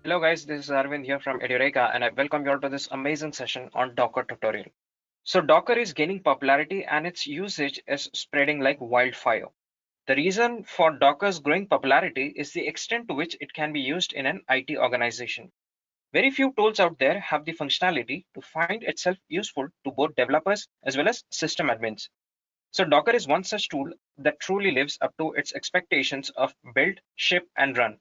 Hello guys, this is Arvind here from Edureka and I welcome you all to this amazing session on Docker tutorial. So Docker is gaining popularity and its usage is spreading like wildfire. The reason for Docker's growing popularity is the extent to which it can be used in an IT organization. Very few tools out there have the functionality to find itself useful to both developers as well as system admins. So Docker is one such tool that truly lives up to its expectations of build, ship, and run.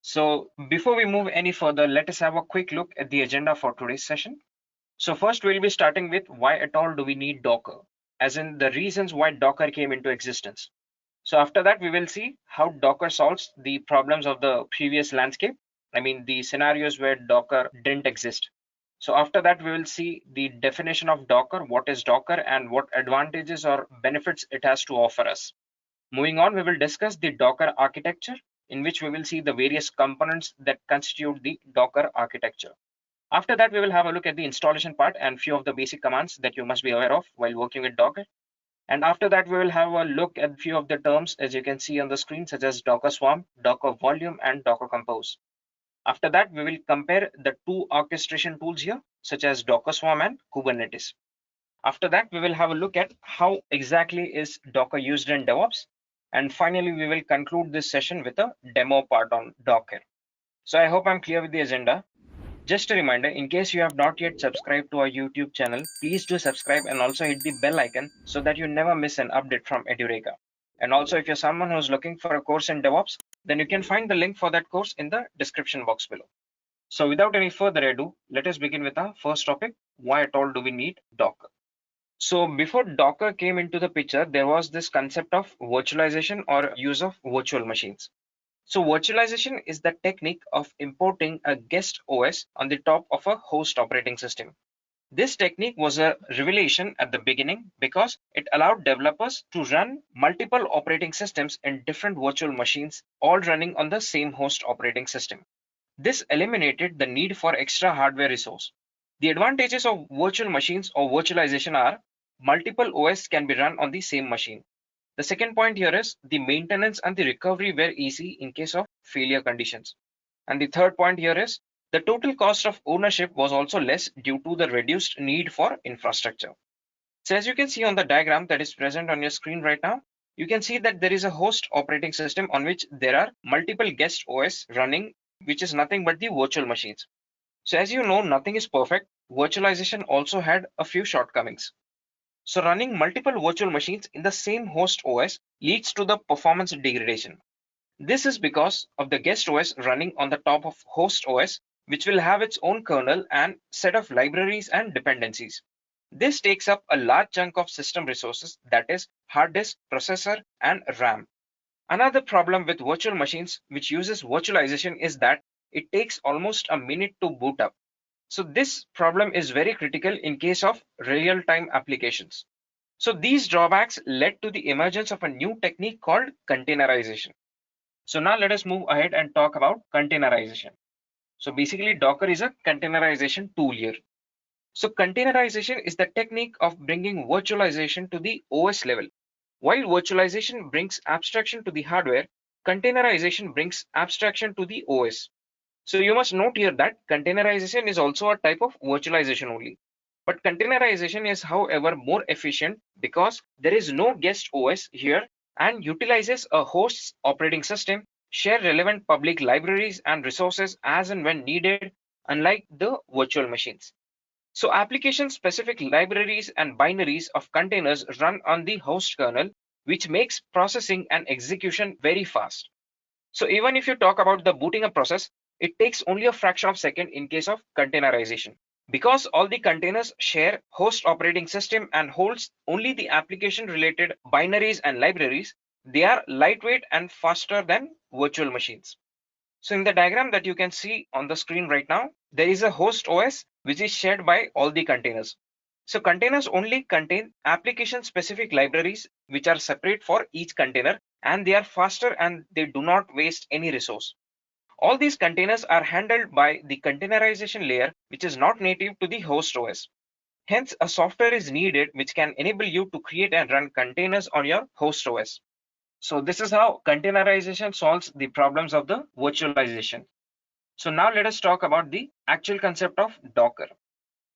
So before we move any further, let us have a quick look at the agenda for today's session. So first we'll be starting with why at all do we need Docker, as in the reasons why Docker came into existence. So after that, we will see how Docker solves the problems of the previous landscape. I mean, the scenarios where Docker didn't exist. So after that, we will see the definition of Docker, what is Docker and what advantages or benefits it has to offer us. Moving on, we will discuss the Docker architecture, in which we will see the various components that constitute the Docker architecture. After that, we will have a look at the installation part and few of the basic commands that you must be aware of while working with Docker. And after that, we will have a look at few of the terms, as you can see on the screen, such as Docker Swarm, Docker Volume, and Docker Compose. After that, we will compare the two orchestration tools here, such as Docker Swarm and Kubernetes. After that, we will have a look at how exactly is Docker used in DevOps. And finally, we will conclude this session with a demo part on Docker. So I hope I'm clear with the agenda. Just a reminder, in case you have not yet subscribed to our YouTube channel, please do subscribe and also hit the bell icon so that you never miss an update from Edureka. And also, if you're someone who's looking for a course in DevOps, then you can find the link for that course in the description box below. So without any further ado, let us begin with our first topic, why at all do we need Docker? So before Docker came into the picture, there was this concept of virtualization or use of virtual machines. So virtualization is the technique of importing a guest OS on the top of a host operating system. This technique was a revelation at the beginning because it allowed developers to run multiple operating systems in different virtual machines, all running on the same host operating system. This eliminated the need for extra hardware resource. The advantages of virtual machines or virtualization are multiple OS can be run on the same machine. The second point here is the maintenance and the recovery were easy in case of failure conditions. And the third point here is the total cost of ownership was also less due to the reduced need for infrastructure. So as you can see on the diagram that is present on your screen right now, you can see that there is a host operating system on which there are multiple guest OS running, which is nothing but the virtual machines. So as you know, nothing is perfect. Virtualization also had a few shortcomings. So running multiple virtual machines in the same host OS leads to the performance degradation. This is because of the guest OS running on the top of host OS, which will have its own kernel and set of libraries and dependencies. This takes up a large chunk of system resources, that is hard disk, processor, and RAM. Another problem with virtual machines which uses virtualization is that it takes almost a minute to boot up. So this problem is very critical in case of real-time applications. So these drawbacks led to the emergence of a new technique called containerization. So now let us move ahead and talk about containerization. So basically Docker is a containerization tool here. So containerization is the technique of bringing virtualization to the OS level. While virtualization brings abstraction to the hardware, containerization brings abstraction to the OS. So you must note here that containerization is also a type of virtualization only. But containerization is, however, more efficient because there is no guest OS here and utilizes a host's operating system, share relevant public libraries and resources as and when needed, unlike the virtual machines. So application-specific libraries and binaries of containers run on the host kernel, which makes processing and execution very fast. So even if you talk about the booting up process, it takes only a fraction of a second in case of containerization. Because all the containers share host operating system and holds only the application related binaries and libraries, they are lightweight and faster than virtual machines. So in the diagram that you can see on the screen right now, there is a host OS which is shared by all the containers. So containers only contain application specific libraries which are separate for each container, and they are faster and they do not waste any resource. All these containers are handled by the containerization layer, which is not native to the host OS. Hence, a software is needed which can enable you to create and run containers on your host OS. So this is how containerization solves the problems of the virtualization. So now let us talk about the actual concept of Docker.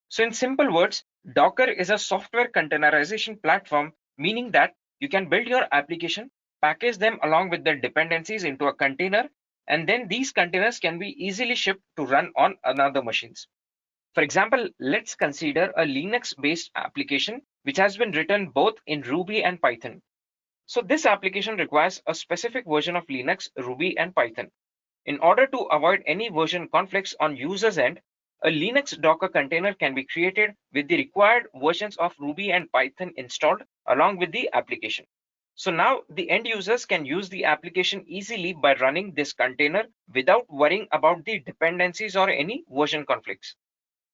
So in simple words, Docker is a software containerization platform, meaning that you can build your application, package them along with their dependencies into a container, and then these containers can be easily shipped to run on another machines. For example, let's consider a Linux-based application which has been written both in Ruby and Python. So this application requires a specific version of Linux, Ruby, and Python. In order to avoid any version conflicts on user's end, a Linux Docker container can be created with the required versions of Ruby and Python installed along with the application. So now the end users can use the application easily by running this container without worrying about the dependencies or any version conflicts.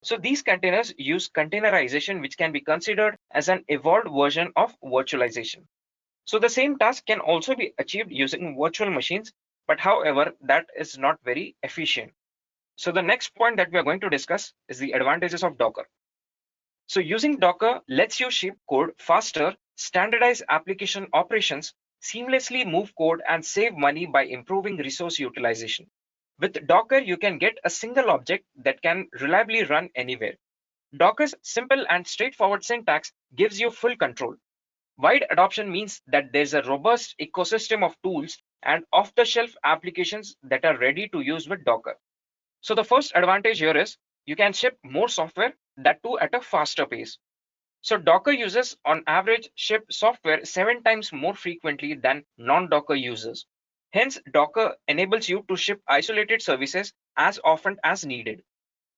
So these containers use containerization, which can be considered as an evolved version of virtualization. So the same task can also be achieved using virtual machines, but however, that is not very efficient. So the next point that we are going to discuss is the advantages of Docker. So using Docker lets you ship code faster, standardize application operations, seamlessly move code, and save money by improving resource utilization. With Docker, you can get a single object that can reliably run anywhere. Docker's simple and straightforward syntax gives you full control. Wide adoption means that there's a robust ecosystem of tools and off-the-shelf applications that are ready to use with Docker. So the first advantage here is you can ship more software, that too at a faster pace. So Docker users on average ship software 7 times more frequently than non-Docker users. Hence, Docker enables you to ship isolated services as often as needed.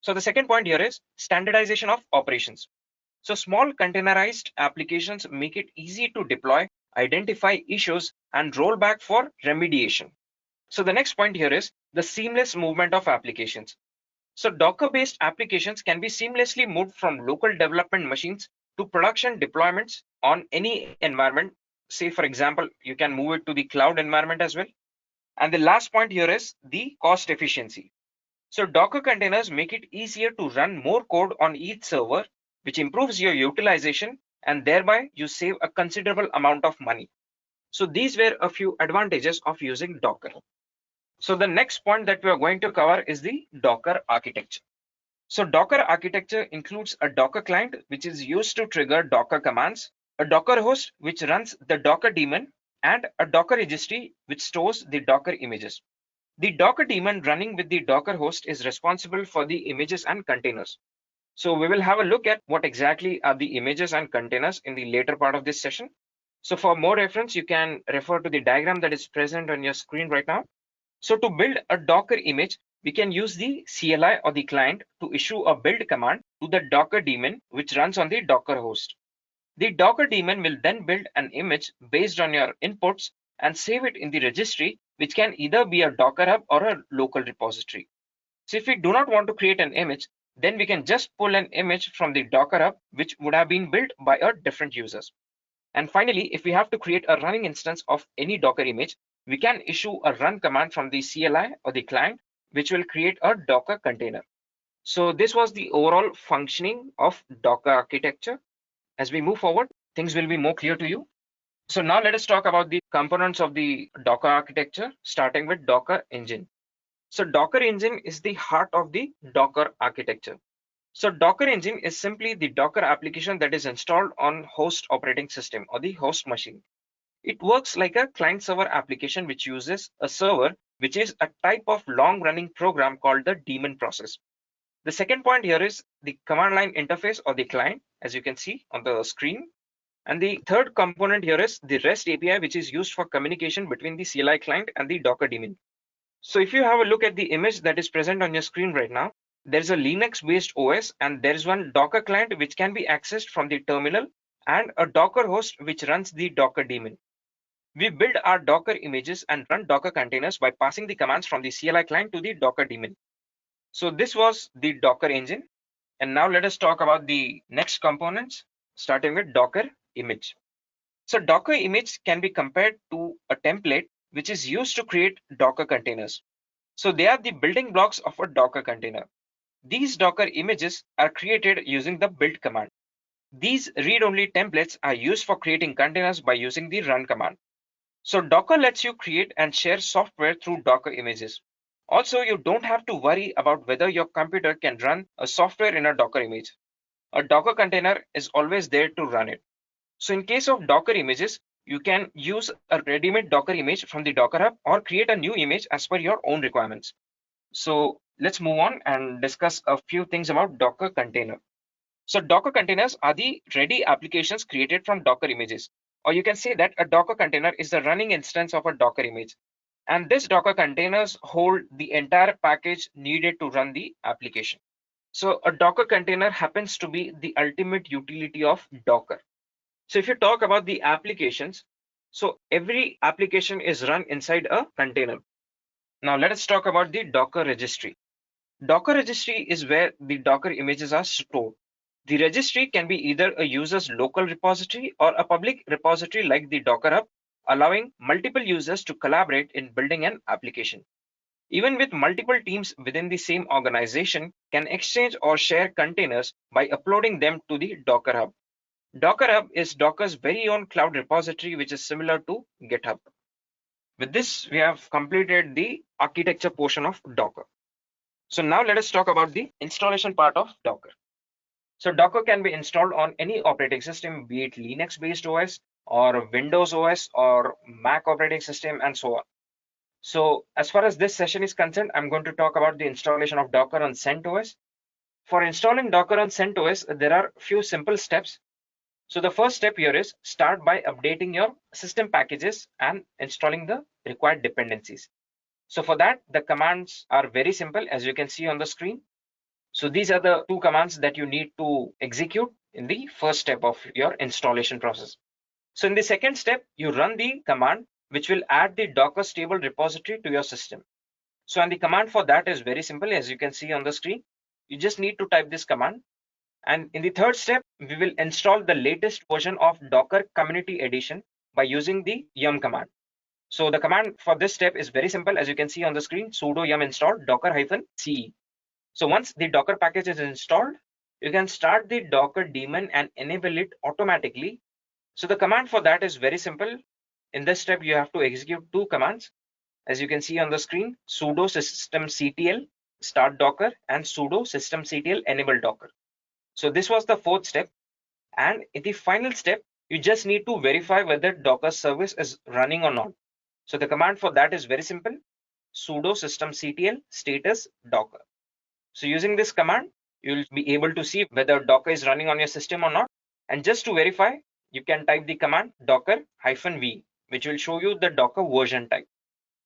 So the second point here is standardization of operations. So small containerized applications make it easy to deploy, identify issues, and roll back for remediation. So the next point here is the seamless movement of applications. So Docker-based applications can be seamlessly moved from local development machines to production deployments on any environment. Say, for example, you can move it to the cloud environment as well. And the last point here is the cost efficiency. So Docker containers make it easier to run more code on each server, which improves your utilization, and thereby you save a considerable amount of money. So these were a few advantages of using Docker. So the next point that we are going to cover is the Docker architecture. So Docker architecture includes a Docker client, which is used to trigger Docker commands, a Docker host, which runs the Docker daemon, and a Docker registry, which stores the Docker images. The Docker daemon running with the Docker host is responsible for the images and containers. So we will have a look at what exactly are the images and containers in the later part of this session. So for more reference, you can refer to the diagram that is present on your screen right now. So to build a Docker image, we can use the CLI or the client to issue a build command to the Docker daemon, which runs on the Docker host. The Docker daemon will then build an image based on your inputs and save it in the registry, which can either be a Docker hub or a local repository. So if we do not want to create an image, then we can just pull an image from the Docker hub, which would have been built by a different users. And finally, if we have to create a running instance of any Docker image, we can issue a run command from the CLI or the client, which will create a Docker container. So this was the overall functioning of Docker architecture. As we move forward, things will be more clear to you. So now let us talk about the components of the Docker architecture, starting with Docker Engine. So Docker Engine is the heart of the Docker architecture. So Docker Engine is simply the Docker application that is installed on host operating system or the host machine. It works like a client-server application which uses a server, which is a type of long-running program called the daemon process. The second point here is the command line interface or the client, as you can see on the screen. And the third component here is the REST API, which is used for communication between the CLI client and the Docker daemon. So if you have a look at the image that is present on your screen right now, there's a Linux-based OS and there's one Docker client which can be accessed from the terminal and a Docker host which runs the Docker daemon. We build our Docker images and run Docker containers by passing the commands from the CLI client to the Docker daemon. So this was the Docker engine. And now let us talk about the next components, starting with Docker image. So Docker image can be compared to a template which is used to create Docker containers. So they are the building blocks of a Docker container. These Docker images are created using the build command. These read-only templates are used for creating containers by using the run command. So Docker lets you create and share software through Docker images. Also, you don't have to worry about whether your computer can run a software in a Docker image. A Docker container is always there to run it. So in case of Docker images, you can use a ready-made Docker image from the Docker Hub or create a new image as per your own requirements. So let's move on and discuss a few things about Docker container. So Docker containers are the ready applications created from Docker images. Or you can say that a Docker container is the running instance of a Docker image. And this Docker containers hold the entire package needed to run the application. So a Docker container happens to be the ultimate utility of Docker. So if you talk about the applications, so every application is run inside a container. Now let us talk about the Docker registry. Docker registry is where the Docker images are stored. The registry can be either a user's local repository or a public repository like the Docker Hub, allowing multiple users to collaborate in building an application. Even with multiple teams within the same organization can exchange or share containers by uploading them to the Docker Hub. Docker Hub is Docker's very own cloud repository, which is similar to GitHub. With this, we have completed the architecture portion of Docker. So now let us talk about the installation part of Docker. So Docker can be installed on any operating system, be it Linux-based OS or Windows OS or Mac operating system and so on. So as far as this session is concerned, I'm going to talk about the installation of Docker on CentOS. For installing Docker on CentOS, there are a few simple steps. So the first step here is start by updating your system packages and installing the required dependencies. So for that, the commands are very simple, as you can see on the screen. So these are the two commands that you need to execute in the first step of your installation process. So in the second step, you run the command which will add the Docker stable repository to your system. So and the command for that is very simple, as you can see on the screen. You just need to type this command. And in the third step, we will install the latest version of Docker Community Edition by using the yum command. So the command for this step is very simple, as you can see on the screen, sudo yum install docker-ce. So once the Docker package is installed, you can start the Docker daemon and enable it automatically. So the command for that is very simple. In this step, you have to execute two commands. As you can see on the screen, sudo systemctl start Docker and sudo systemctl enable Docker. So this was the fourth step. And in the final step, you just need to verify whether Docker service is running or not. So the command for that is very simple, sudo systemctl status Docker. So using this command, you'll be able to see whether Docker is running on your system or not. And just to verify, you can type the command docker-v, which will show you the Docker version type.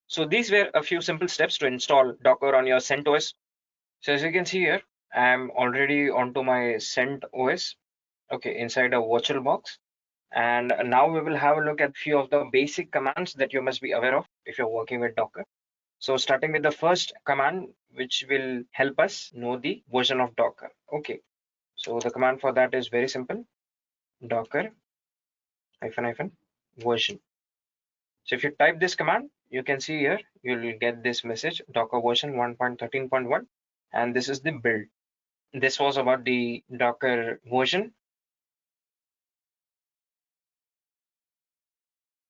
So these were a few simple steps to install Docker on your CentOS. So as you can see here, I'm already onto my CentOS, okay, inside a virtual box. And now we will have a look at a few of the basic commands that you must be aware of if you're working with Docker. So starting with the first command, which will help us know the version of Docker. Okay, so the command for that is very simple, docker -version. So if you type this command, you can see here, you'll get this message, Docker version 1.13.1, and this is the build. This was about the Docker version.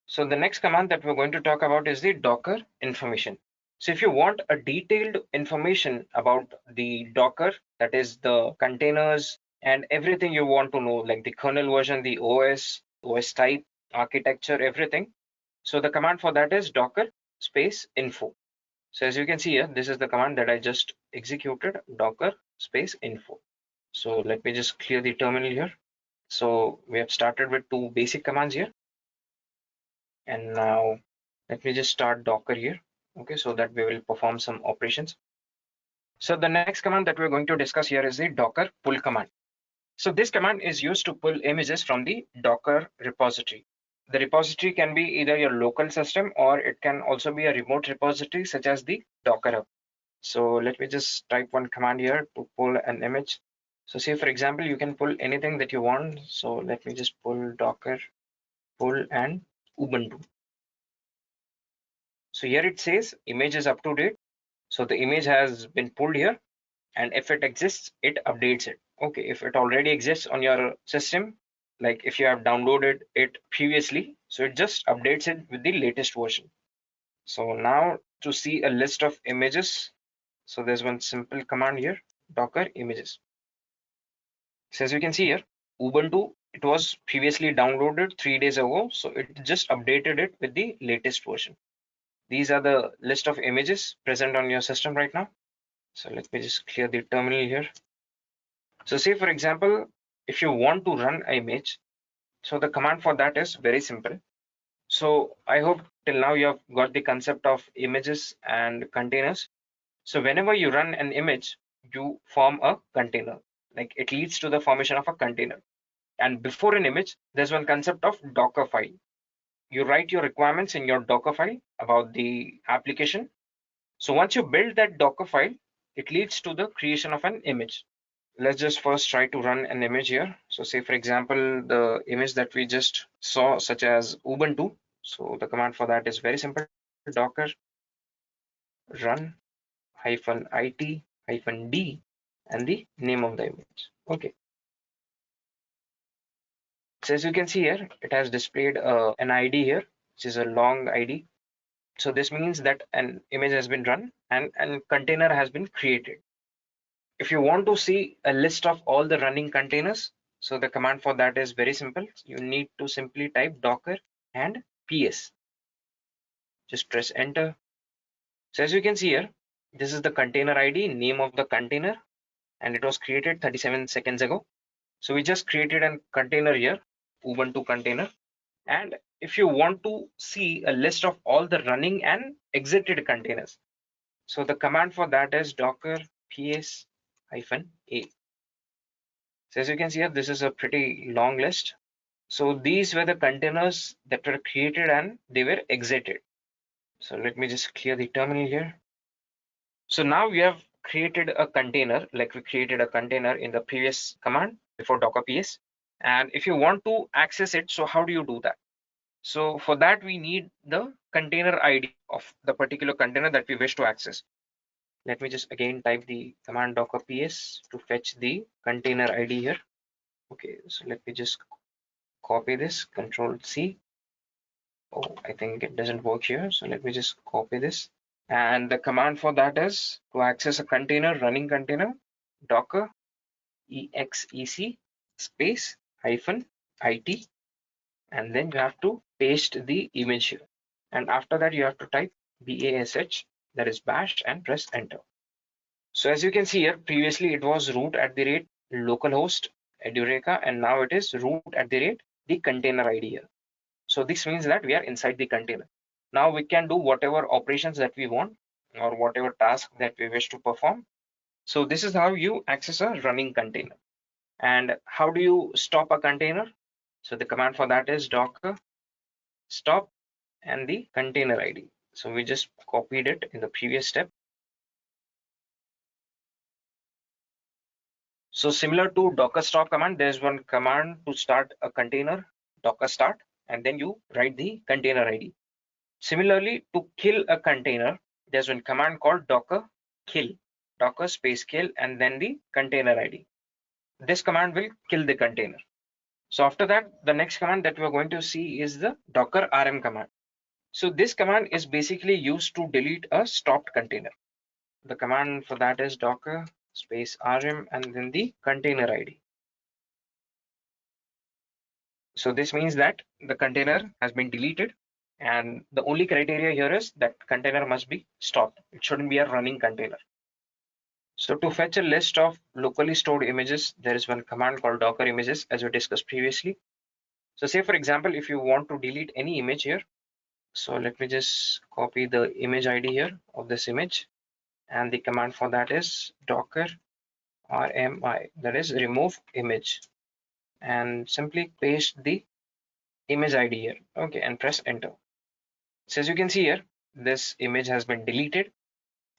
So the next command that we're going to talk about is the Docker information. So if you want a detailed information about the Docker, that is the containers and everything you want to know, like the kernel version, the OS type, architecture, everything. So the command for that is docker space info. So as you can see here, this is the command that I just executed, docker space info. So let me just clear the terminal here. So we have started with two basic commands here. And now let me just start Docker here. Okay, so that we will perform some operations. So the next command that we're going to discuss here is the docker pull command. So this command is used to pull images from the Docker repository. The repository can be either your local system or it can also be a remote repository such as the Docker Hub. So let me just type one command here to pull an image. So say for example, you can pull anything that you want. So let me just pull Docker pull and Ubuntu. So here it says image is up to date. So the image has been pulled here, and if it exists, it updates it. Okay, if it already exists on your system, like if you have downloaded it previously, so it just updates it with the latest version. So now to see a list of images, so there's one simple command here, docker images. So as you can see here, Ubuntu, it was previously downloaded 3 days ago, so it just updated it with the latest version. These are the list of images present on your system right now. So let me just clear the terminal here. So say for example, if you want to run an image, so the command for that is very simple. So I hope till now you have got the concept of images and containers. So whenever you run an image, you form a container, like it leads to the formation of a container. And before an image, there's one concept of Docker file. You write your requirements in your Docker file about the application. So once you build that Docker file, it leads to the creation of an image. Let's just first try to run an image here. So say for example, the image that we just saw, such as Ubuntu. So the command for that is very simple, docker run -it -d and the name of the image. Okay. So as you can see here, it has displayed an ID here, which is a long ID. So this means that an image has been run and a container has been created. If you want to see a list of all the running containers, so the command for that is very simple. You need to simply type docker and ps. Just press enter. So as you can see here, this is the container ID, name of the container, and it was created 37 seconds ago. So we just created a container here, Ubuntu container. And if you want to see a list of all the running and exited containers, so the command for that is docker ps-a. So as you can see here, this is a pretty long list. So these were the containers that were created and they were exited. So let me just clear the terminal here. So now we have created a container, like we created a container in the previous command before docker ps. And if you want to access it, so how do you do that? So for that, we need the container ID of the particular container that we wish to access. Let me just again type the command docker ps to fetch the container ID here. Okay, so let me just copy this, Control C. Oh, I think it doesn't work here. So let me just copy this. And the command for that is to access a container, running container, docker exec space -it, and then you have to paste the image here. And after that, you have to type bash, that is bash, and press enter. So as you can see here, previously it was root at the rate localhost Edureka, and now it is root at the rate the container ID here. So this means that we are inside the container. Now we can do whatever operations that we want or whatever task that we wish to perform. So this is how you access a running container. And how do you stop a container? So the command for that is docker stop and the container ID. So we just copied it in the previous step. So similar to docker stop command, there's one command to start a container, docker start, and then you write the container ID. Similarly, to kill a container, there's one command called docker kill, docker space kill, and then the container ID. This command will kill the container. So after that, the next command that we're going to see is the docker rm command. So this command is basically used to delete a stopped container. The command for that is docker space rm and then the container ID. So this means that the container has been deleted, and the only criteria here is that container must be stopped. It shouldn't be a running container. So to fetch a list of locally stored images, there is one command called docker images, as we discussed previously. So say for example, if you want to delete any image here, so let me just copy the image ID here of this image, and the command for that is docker rmi, that is remove image, and simply paste the image ID here. Okay, and press enter. So as you can see here, this image has been deleted.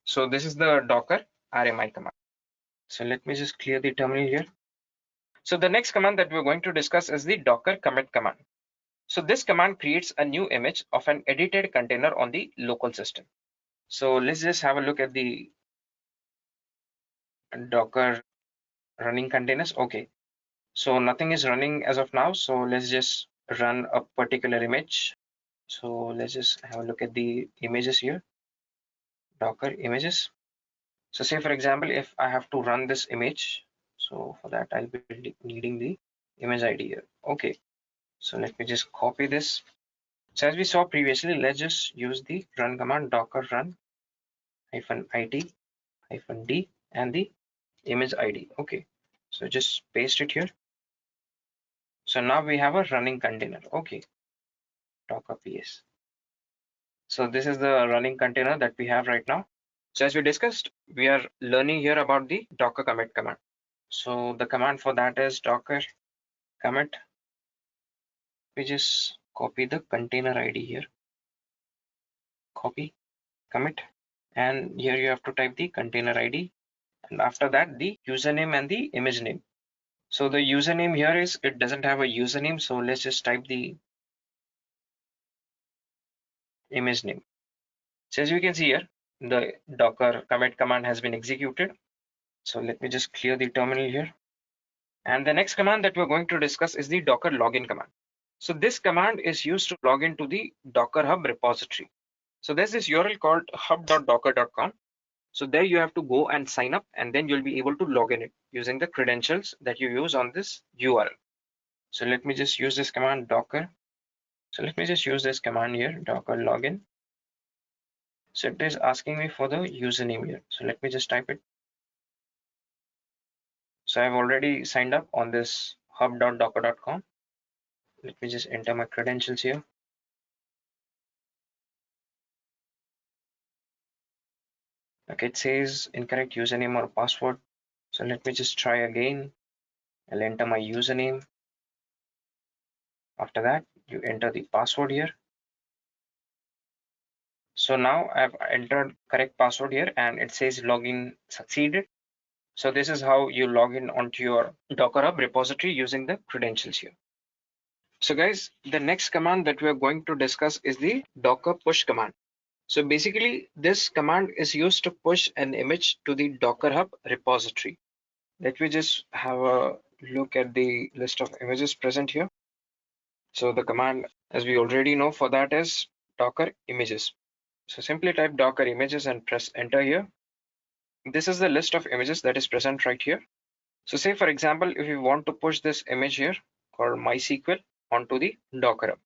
So this is the docker rmi command. So let me just clear the terminal here. So the next command that we're going to discuss is the docker commit command. So this command creates a new image of an edited container on the local system. So let's just have a look at the docker running containers. Okay, so nothing is running as of now. So let's just run a particular image. So let's just have a look at the images here. Docker images. So say for example, if I have to run this image, so for that I'll be needing the image ID here. Okay, so let me just copy this. So as we saw previously, let's just use the run command, docker run -it -d and the image ID. Okay, so just paste it here. So now we have a running container. Okay, docker ps. So this is the running container that we have right now. So as we discussed, we are learning here about the docker commit command. So the command for that is docker commit. We just copy the container ID here, copy, commit, and here you have to type the container ID, and after that the username and the image name. So the username here is, it doesn't have a username, so let's just type the image name. So as you can see here, the docker commit command has been executed. So let me just clear the terminal here. And the next command that we're going to discuss is the docker login command. So this command is used to log into the Docker Hub repository. So there's this URL called hub.docker.com. So there you have to go and sign up, and then you'll be able to log in it using the credentials that you use on this URL. So let me just use this command docker. So let me just use this command here, docker login. So it is asking me for the username here. So let me just type it. So I've already signed up on this hub.docker.com. Let me just enter my credentials here. Okay, it says incorrect username or password. So let me just try again. I'll enter my username. After that, you enter the password here. So now I've entered correct password here and it says login succeeded. So this is how you log in onto your Docker Hub repository using the credentials here. So guys, the next command that we are going to discuss is the Docker push command. So basically this command is used to push an image to the Docker Hub repository. Let me just have a look at the list of images present here. So the command, as we already know, for that is docker images. So simply type docker images and press enter here. This is the list of images that is present right here. So say for example, if you want to push this image here called MySQL onto the Docker Hub.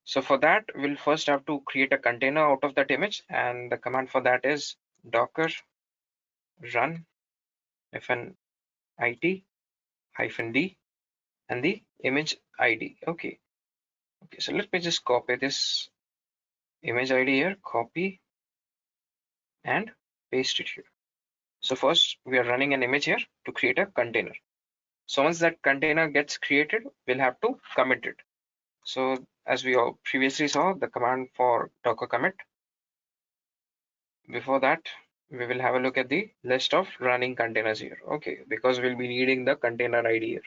So for that, we'll first have to create a container out of that image, and the command for that is docker run -it -d and the image ID. Okay, so let me just copy this image ID here, copy and paste it here. So first we are running an image here to create a container. So once that container gets created, we'll have to commit it. So as we all previously saw, the command for docker commit. Before that, we will have a look at the list of running containers here. Okay, because we'll be needing the container ID here.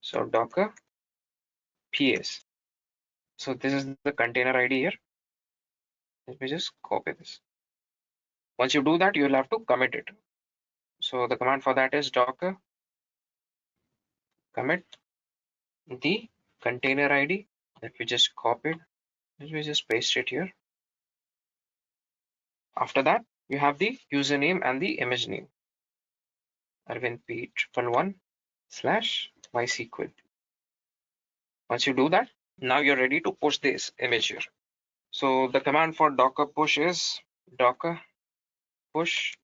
So docker ps. So this is the container ID here. Let me just copy this. Once you do that, you'll have to commit it. So the command for that is docker commit the container ID that we just copied. Let me just paste it here. After that, you have the username and the image name. Arvind P111/MySQL. Once you do that, now you're ready to push this image here. So the command for docker push is docker push,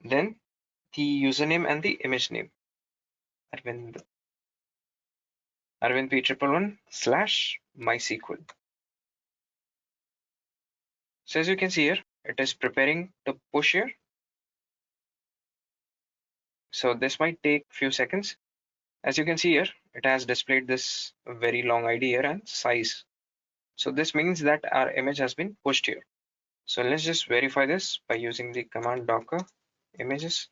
then the username and the image name. Arvind P111/MySQL. So as you can see here, it is preparing to push here. So this might take a few seconds. As you can see here, it has displayed this very long ID here and size. So this means that our image has been pushed here. So let's just verify this by using the command docker images.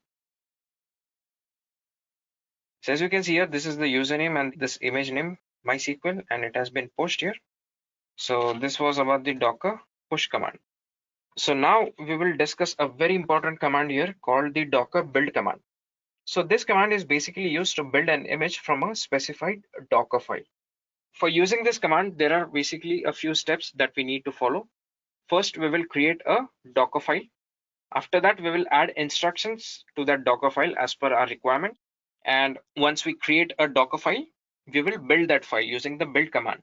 So as you can see here, this is the username and this image name MySQL, and it has been pushed here. So this was about the docker push command. So now we will discuss a very important command here called the docker build command. So this command is basically used to build an image from a specified Docker file. For using this command, there are basically a few steps that we need to follow. First, we will create a Docker file After that, we will add instructions to that Docker file as per our requirement. And once we create a Docker file, we will build that file using the build command.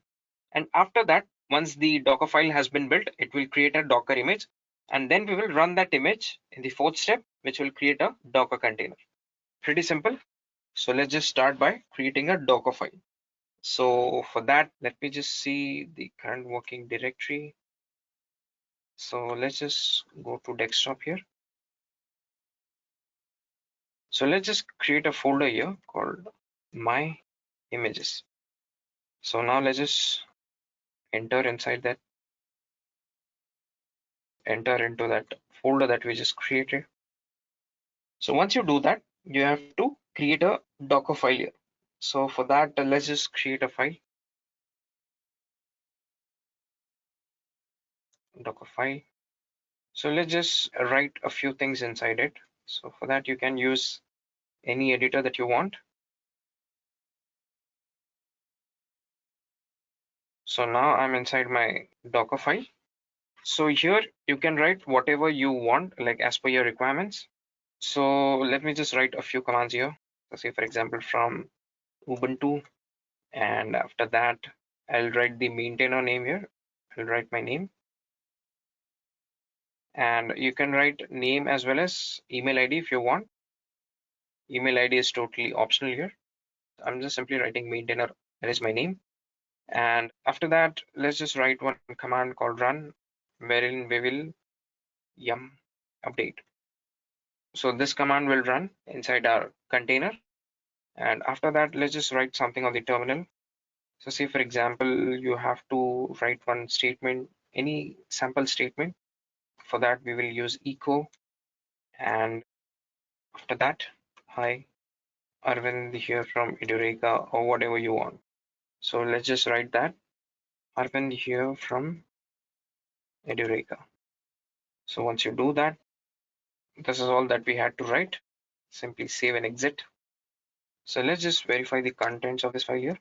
And after that, once the Docker file has been built, it will create a Docker image. And then we will run that image in the fourth step, which will create a Docker container. Pretty simple. So let's just start by creating a Docker file. So for that, let me just see the current working directory. So let's just go to desktop here. So let's just create a folder here called my images. So now let's just enter into that folder that we just created. So once you do that, you have to create a Docker file here. So for that, let's just create a file, Docker file. So let's just write a few things inside it. So for that, you can use any editor that you want. So now I'm inside my Docker file. So here you can write whatever you want, like as per your requirements. So let me just write a few commands here. So say for example from Ubuntu, and after that I'll write the maintainer name here. I'll write my name, and you can write name as well as email ID if you want. Email ID is totally optional here. I'm just simply writing maintainer, that is my name. And after that, let's just write one command called run, wherein we will yum update. So this command will run inside our container. And after that, let's just write something on the terminal. So say for example, you have to write one statement, any sample statement. For that, we will use echo. And after that, hi, Arvind here from Edureka, or whatever you want. So let's just write that, Arvind here from Edureka. So once you do that, this is all that we had to write. Simply save and exit. So let's just verify the contents of this file here.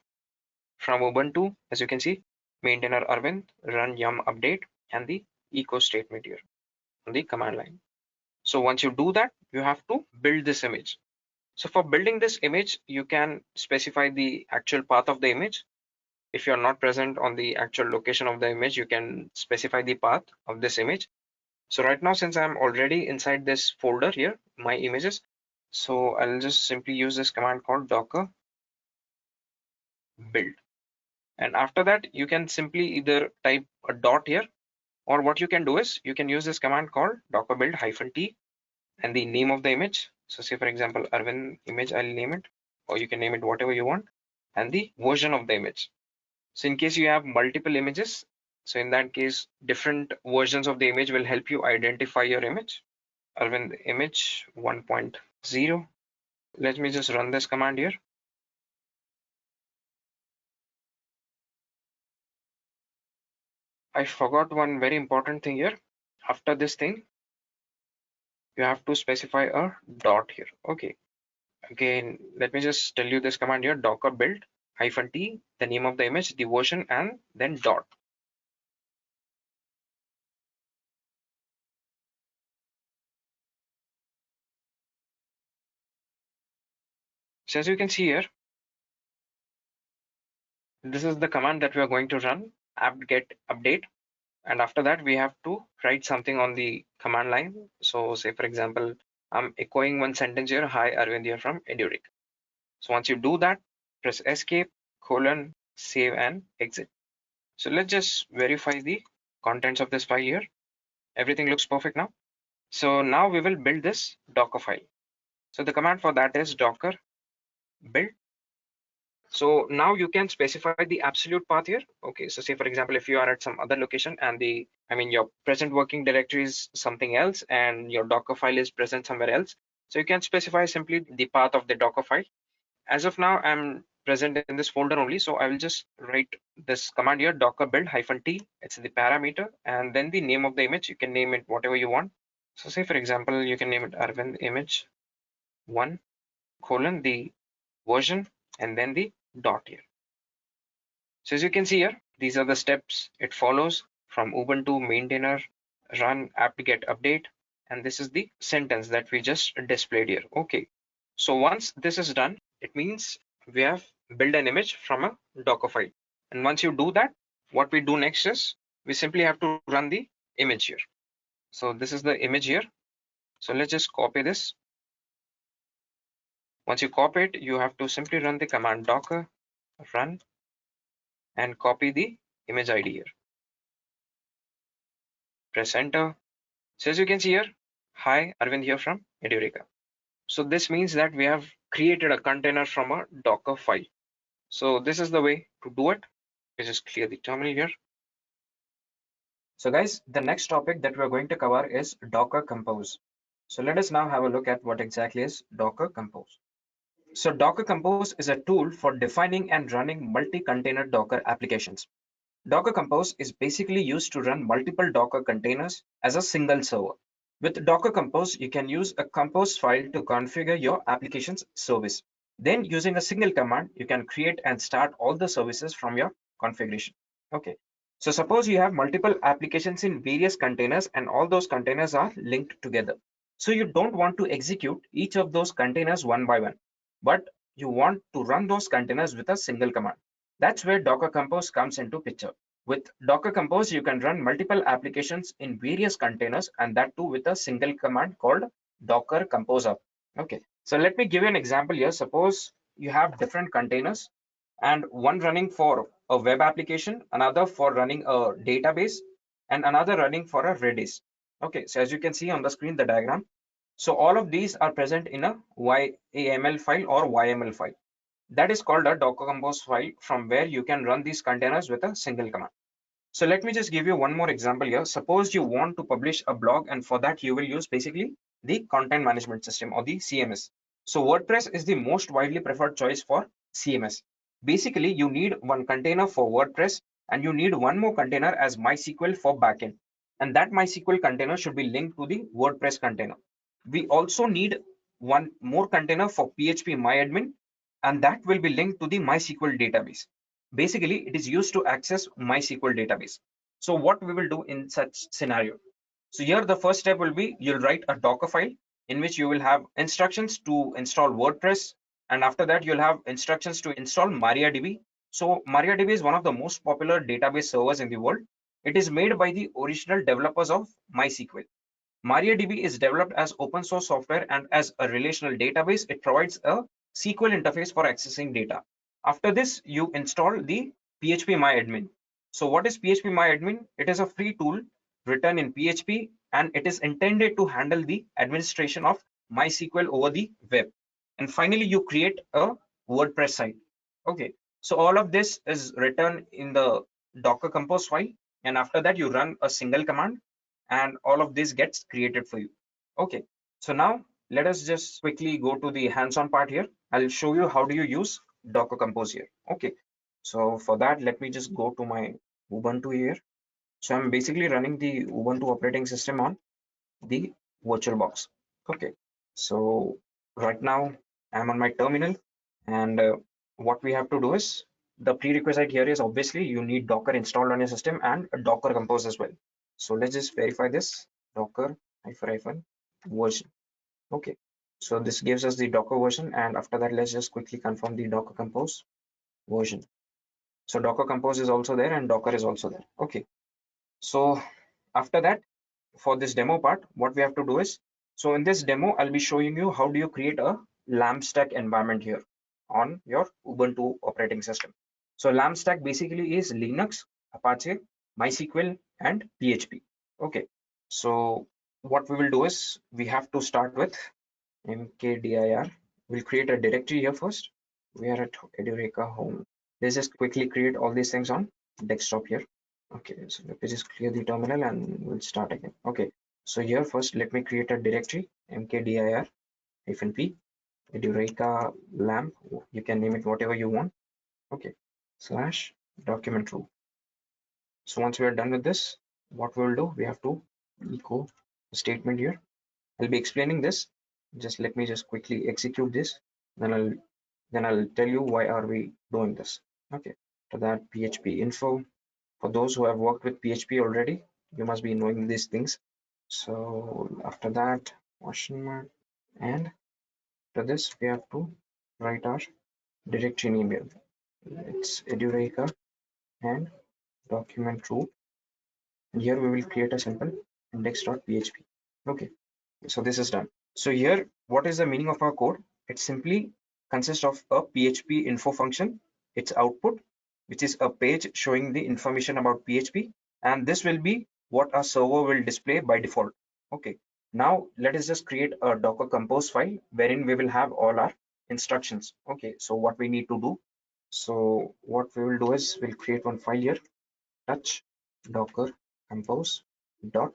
From Ubuntu, as you can see, maintainer Arvind, run yum update, and the echo statement here on the command line. So once you do that, you have to build this image. So for building this image, you can specify the actual path of the image. If you're not present on the actual location of the image, you can specify the path of this image. So right now, since I'm already inside this folder here, my images, so I'll just simply use this command called docker build. And after that, you can simply either type a dot here, or what you can do is you can use this command called docker build -t and the name of the image. So say for example, Arvind image, I'll name it, or you can name it whatever you want, and the version of the image. So in case you have multiple images, so in that case, different versions of the image will help you identify your image. Arvind image 1.0. Let me just run this command here. I forgot one very important thing here. After this thing, you have to specify a dot here. Okay. Again, let me just tell you this command here, docker build -t, the name of the image, the version, and then dot. So as you can see here, this is the command that we are going to run, apt-get update. And after that, we have to write something on the command line. So say, for example, I'm echoing one sentence here, hi, Arvind here from Edureka. So once you do that, press escape, save and exit. So let's just verify the contents of this file here. Everything looks perfect now. So now we will build this Docker file. So the command for that is docker build. So now you can specify the absolute path here. Okay, so say for example, if you are at some other location and your present working directory is something else and your Docker file is present somewhere else. So you can specify simply the path of the Docker file. As of now, I'm present in this folder only. So I will just write this command here, docker build -t. It's the parameter, and then the name of the image. You can name it whatever you want. So say for example, you can name it Arvind image 1 : the version, and then the dot here. So as you can see here, these are the steps it follows from Ubuntu maintainer run apt-get update. and this is the sentence that we just displayed here. Okay, so once this is done, it means we have built an image from a Docker file. And once you do that, what we do next is we simply have to run the image here. So this is the image here. So let's just copy this. Once you copy it, you have to simply run the command docker run and copy the image ID here. Press enter. So as you can see here, hi, Arvind here from Edureka. So this means that we have created a container from a Docker file. So this is the way to do it. We just clear the terminal here. So guys, the next topic that we're going to cover is Docker Compose. So let us now have a look at what exactly is Docker Compose. So Docker Compose is a tool for defining and running multi-container Docker applications. Docker Compose is basically used to run multiple Docker containers as a single server. With Docker Compose, you can use a compose file to configure your application's service. Then using a single command, you can create and start all the services from your configuration. Okay. So suppose you have multiple applications in various containers and all those containers are linked together. So you don't want to execute each of those containers one by one, but you want to run those containers with a single command. That's where Docker Compose comes into picture. With Docker Compose, you can run multiple applications in various containers, and that too with a single command called Docker Compose up. Okay, so let me give you an example here. Suppose you have different containers and one running for a web application, another for running a database, and another running for a Redis. Okay, so as you can see on the screen, the diagram. So all of these are present in a YAML file or YML file. That is called a Docker Compose file from where you can run these containers with a single command. So let me just give you one more example here. Suppose you want to publish a blog, and for that you will use basically the content management system or the CMS. So WordPress is the most widely preferred choice for CMS. Basically, you need one container for WordPress and you need one more container as MySQL for backend. And that MySQL container should be linked to the WordPress container. We also need one more container for PHP and that will be linked to the MySQL database. Basically, it is used to access MySQL database. So what we will do in such scenario? So here the first step will be you'll write a Docker file in which you will have instructions to install WordPress, and after that you'll have instructions to install MariaDB. So MariaDB is one of the most popular database servers in the world. It is made by the original developers of MySQL. MariaDB is developed as open source software, and as a relational database, it provides a SQL interface for accessing data. After this, you install the phpMyAdmin. So what is phpMyAdmin? It is a free tool written in PHP, and it is intended to handle the administration of MySQL over the web. And finally, you create a WordPress site. Okay, so all of this is written in the Docker Compose file, and after that, you run a single command and all of this gets created for you. Okay, so now let us just quickly go to the hands-on part here. I'll show you how do you use Docker Compose here. Okay, so for that, let me just go to my Ubuntu here. So I'm basically running the Ubuntu operating system on the VirtualBox. Okay, so right now I'm on my terminal, and what we have to do is the prerequisite here is obviously you need Docker installed on your system and a Docker Compose as well. So let's just verify this Docker hyphen version. Okay, so this gives us the Docker version, and after that let's just quickly confirm the Docker Compose version. So Docker Compose is also there and Docker is also there. Okay, so after that, for this demo part, what we have to do is, so in this demo I'll be showing you how do you create a LAMP stack environment here on your Ubuntu operating system. So LAMP stack basically is Linux, Apache, MySQL, and PHP. Okay, so what we will do is we have to start with mkdir. We'll create a directory here first. We are at Edureka home. Let's just quickly create all these things on desktop here. Okay, so let me just clear the terminal and we'll start again. Okay, so here first let me create a directory mkdir -p Edureka lamp. You can name it whatever you want. Okay, slash document root. So once we are done with this, what we'll do, we have to echo a statement here. I'll be explaining this. Just let me just quickly execute this. Then I'll tell you why are we doing this. Okay, to that PHP info. For those who have worked with PHP already, you must be knowing these things. So after that, question mark, and to this we have to write our directory name here. It's Edureka and document root. And here we will create a simple index.php. Okay, so this is done. So here, what is the meaning of our code? It simply consists of a PHP info function, its output, which is a page showing the information about PHP, and this will be what our server will display by default. Okay, now let us just create a Docker Compose file wherein we will have all our instructions. Okay, so what we need to do, so what we will do is we'll create one file here, touch docker compose dot.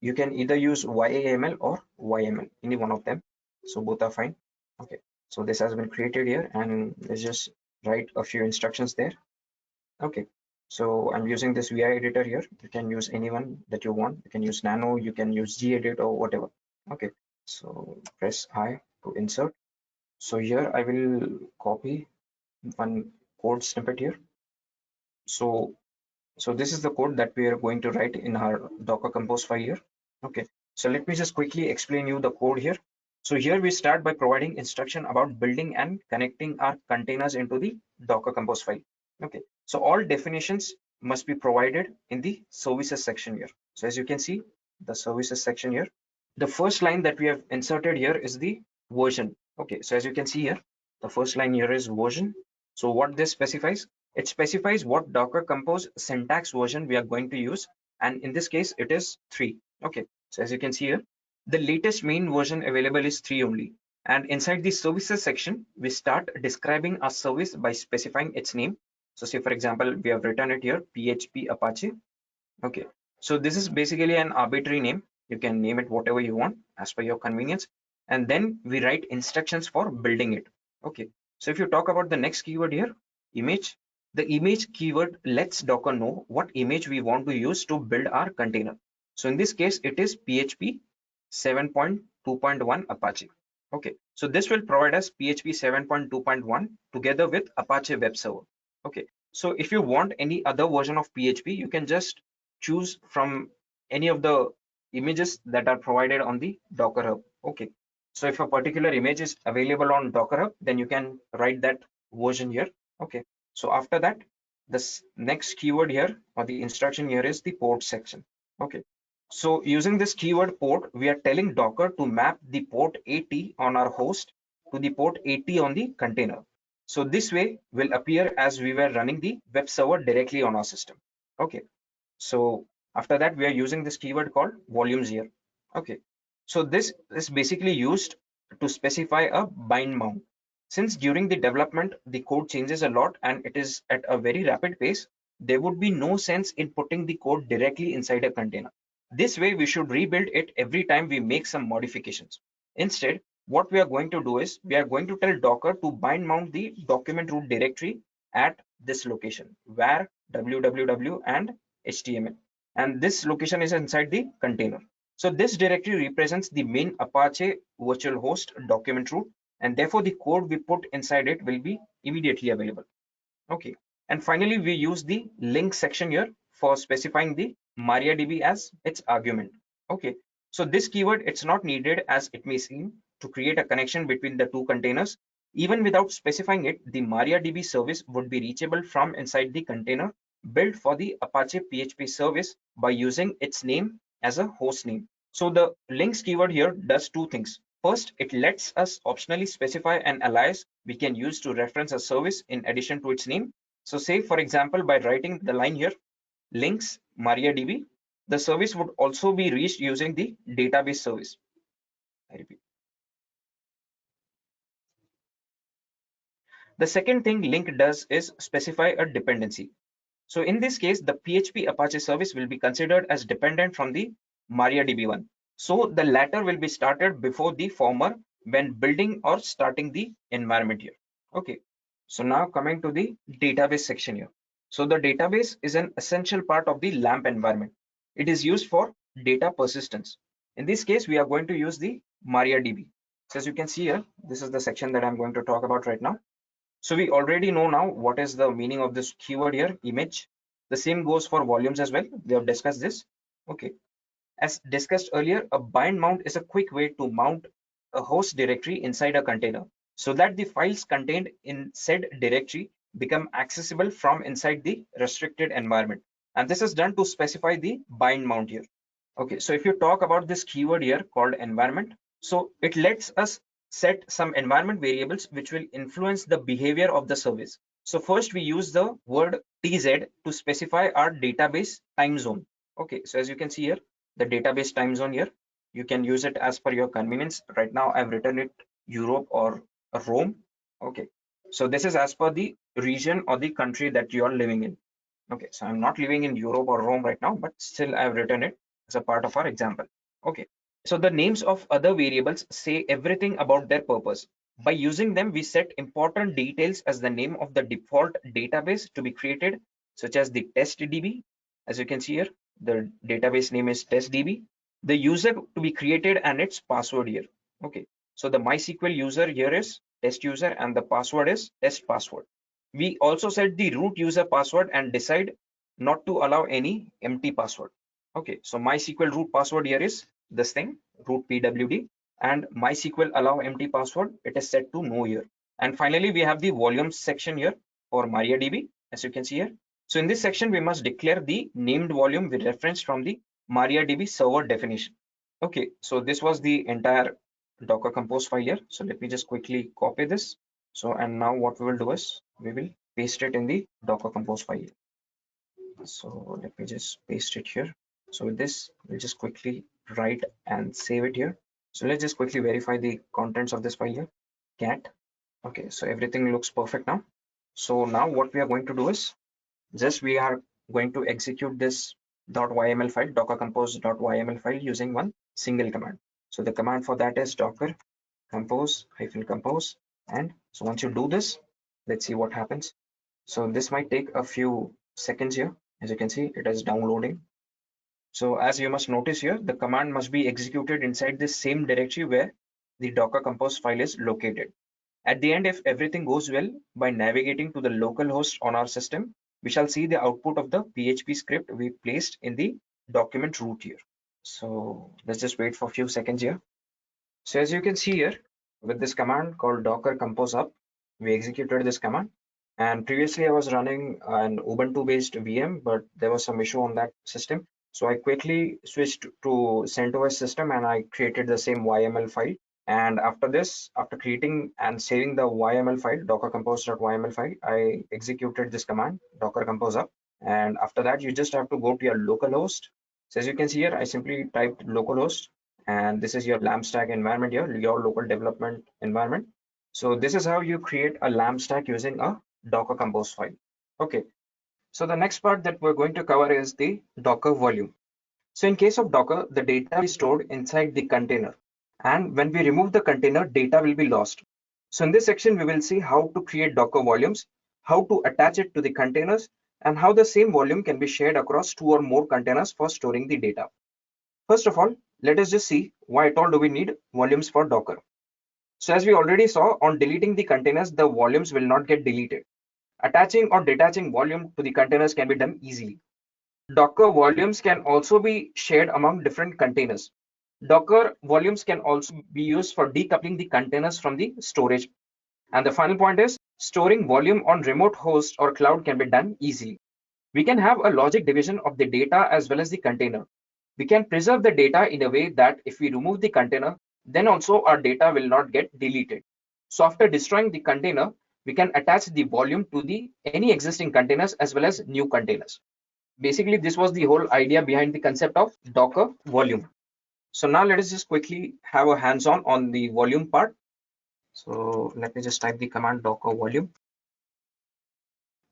You can either use YAML or YML, any one of them. So both are fine. Okay, so this has been created here, and let's just write a few instructions there. Okay, so I'm using this VI editor here. You can use anyone that you want. You can use Nano, you can use gedit or whatever. Okay, so press I to insert. So here I will copy one code snippet here. So this is the code that we are going to write in our Docker Compose file here. Okay, so let me just quickly explain you the code here. So here we start by providing instruction about building and connecting our containers into the Docker Compose file. Okay, so all definitions must be provided in the services section here. So as you can see, the services section here, the first line that we have inserted here is the version. Okay, so as you can see here, the first line here is version. So what this specifies, it specifies what Docker Compose syntax version we are going to use, and in this case it is 3. Okay, so as you can see here, the latest main version available is 3 only, and inside the services section we start describing our service by specifying its name. So say for example, we have written it here, PHP Apache. Okay, so this is basically an arbitrary name. You can name it whatever you want as per your convenience. And then we write instructions for building it. Okay, so if you talk about the next keyword here, image, the image keyword lets Docker know what image we want to use to build our container. So in this case, it is PHP 7.2.1 Apache. Okay, so this will provide us PHP 7.2.1 together with Apache web server. Okay, so if you want any other version of PHP, you can just choose from any of the images that are provided on the Docker Hub. Okay, so if a particular image is available on Docker Hub, then you can write that version here. Okay, so after that, this next keyword here or the instruction here is the port section. Okay, so using this keyword port, we are telling Docker to map the port 80 on our host to the port 80 on the container. So this way will appear as we were running the web server directly on our system. Okay, so after that, we are using this keyword called volumes here. Okay, so this is basically used to specify a bind mount. Since during the development, the code changes a lot and it is at a very rapid pace, there would be no sense in putting the code directly inside a container. This way, we should rebuild it every time we make some modifications. Instead, what we are going to do is we are going to tell Docker to bind mount the document root directory at this location, where www and HTML, and this location is inside the container. So this directory represents the main Apache virtual host document root, and therefore the code we put inside it will be immediately available. Okay, and finally we use the link section here for specifying the MariaDB as its argument. Okay, so this keyword, it's not needed as it may seem to create a connection between the two containers. Even without specifying it, the MariaDB service would be reachable from inside the container built for the Apache PHP service by using its name as a host name. So the links keyword here does two things. First, it lets us optionally specify an alias we can use to reference a service in addition to its name. So say, for example, by writing the line here, links MariaDB, the service would also be reached using the database service. I repeat. The second thing link does is specify a dependency. So in this case, the PHP Apache service will be considered as dependent from the MariaDB one. So the latter will be started before the former when building or starting the environment here. Okay, so now coming to the database section here. So the database is an essential part of the LAMP environment. It is used for data persistence. In this case, we are going to use the MariaDB. So as you can see here, this is the section that I'm going to talk about right now. So we already know now what is the meaning of this keyword here, image. The same goes for volumes as well. We have discussed this. Okay. As discussed earlier, a bind mount is a quick way to mount a host directory inside a container so that the files contained in said directory become accessible from inside the restricted environment. And this is done to specify the bind mount here. Okay, so if you talk about this keyword here called environment, so it lets us set some environment variables which will influence the behavior of the service. So first we use the word TZ to specify our database time zone. Okay, so as you can see here, the database time zone here, you can use it as per your convenience. Right now I've written it Europe or Rome. Okay, so this is as per the region or the country that you are living in. Okay, so I'm not living in Europe or Rome right now, but still I've written it as a part of our example. Okay, so the names of other variables say everything about their purpose. By using them, we set important details as the name of the default database to be created, such as the testDB. As you can see here, the database name is testDB. The user to be created and its password here. Okay, so the MySQL user here is test user and the password is test password. We also set the root user password and decide not to allow any empty password. Okay, so MySQL root password here is this thing, root pwd, and MySQL allow empty password, it is set to no here. And finally, we have the volumes section here for MariaDB, as you can see here. So in this section, we must declare the named volume with reference from the MariaDB server definition. Okay, so this was the entire Docker Compose file here. So let me just quickly copy this. So, and now what we will do is we will paste it in the Docker Compose file. So let me just paste it here. So with this, we'll just quickly write and save it here. So let's just quickly verify the contents of this file here. Cat. Okay, so everything looks perfect now. So now what we are going to do is just we are going to execute this .yml file, docker compose.yml file using one single command. So the command for that is docker compose-compose. And so once you do this, let's see what happens. So this might take a few seconds here. As you can see, it is downloading. So as you must notice here, the command must be executed inside the same directory where the Docker Compose file is located. At the end, if everything goes well, by navigating to the local host on our system, we shall see the output of the PHP script we placed in the document root here. So let's just wait for a few seconds here. So as you can see here, with this command called docker compose up, we executed this command. And previously I was running an Ubuntu based VM, but there was some issue on that system. So I quickly switched to CentOS system and I created the same YML file. And after this, after creating and saving the YML file, docker compose.yml file, I executed this command, docker compose up. And after that, you just have to go to your local host. So as you can see here, I simply typed localhost, and this is your LAMP stack environment here, your local development environment. So this is how you create a LAMP stack using a Docker Compose file. Okay, so the next part that we're going to cover is the Docker volume. So in case of Docker, the data is stored inside the container, and when we remove the container, data will be lost. So in this section, we will see how to create Docker volumes, how to attach it to the containers, and how the same volume can be shared across two or more containers for storing the data. First of all, let us just see why at all do we need volumes for Docker. So as we already saw, on deleting the containers, the volumes will not get deleted. Attaching or detaching volume to the containers can be done easily. Docker volumes can also be shared among different containers. Docker volumes can also be used for decoupling the containers from the storage. And the final point is storing volume on remote host or cloud can be done easily. We can have a logic division of the data as well as the container. We can preserve the data in a way that if we remove the container, then also our data will not get deleted. So after destroying the container, we can attach the volume to the any existing containers as well as new containers. Basically, this was the whole idea behind the concept of Docker volume. So now let us just quickly have a hands-on on the volume part. So let me just type the command docker volume.